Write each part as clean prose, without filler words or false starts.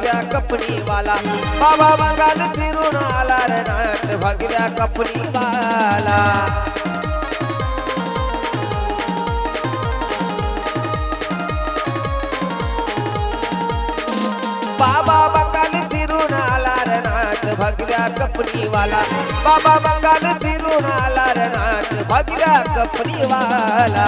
भगव्या कपडीवाला बाबा बंगाल फिरून आला रे नाथ भगव्या कपडीवाला बाबा बंगाल फिरून आला रे नाथ भगव्या कपडीवाला बाबा बंगाल फिरून आला रे नाथ भगव्या कपडीवाला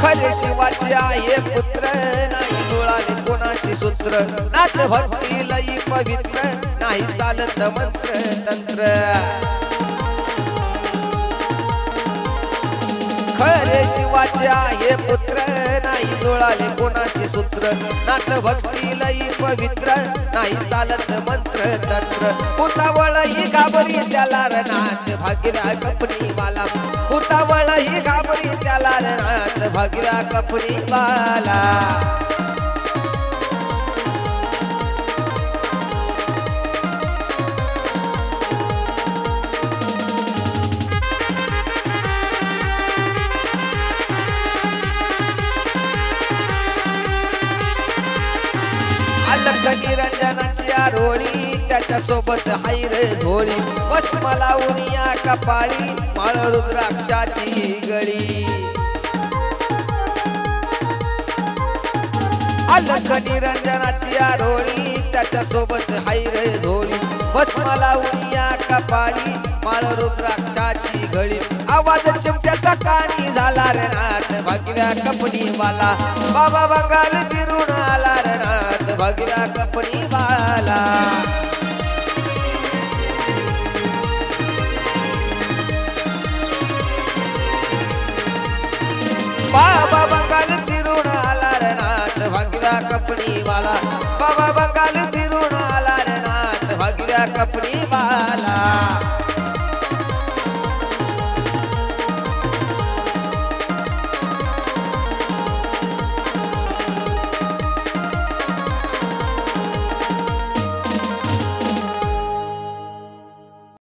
खरे शिवाचे आहे पुत्र नाही जुळाले कोणाशी सूत्र नाथ भक्ती लई पवित्र नाही चालत मंत्र तंत्र खरे शिवाचे आहे पुत्र नाही जुळाले कोणाशी सूत्र नाथ भक्ती लई पवित्र नाही चालत मंत्र तंत्र उतावळ ही घाबरी त्याला रे नाथ भगव्या कपडीवाला उतावळ ही घाबरी त्याला रे नाथ भगव्या कपडीवाला अलख निरंजनाची आरोळी त्याच्या सोबत हायर झोळी भस्म लावून या कपाळी माळ रुद्राक्षाची गळी अलख निरंजनाची आरोळी त्याच्या सोबत हायर झोळी भस्म लावून या कपाळी माळ रुद्राक्षाची गळी आवाज चिमट्याचा काणी झाला रे नाथ भगव्या कपडीवाला बाबा बंगाल फिरून आला रे नाथ भगव्या कपडीवाला बाबा बंगाल फिरून आला रे नाथ भगव्या कपडीवाला बाबा बंगाल फिरून आला रे नाथ भगव्या कपडीवाला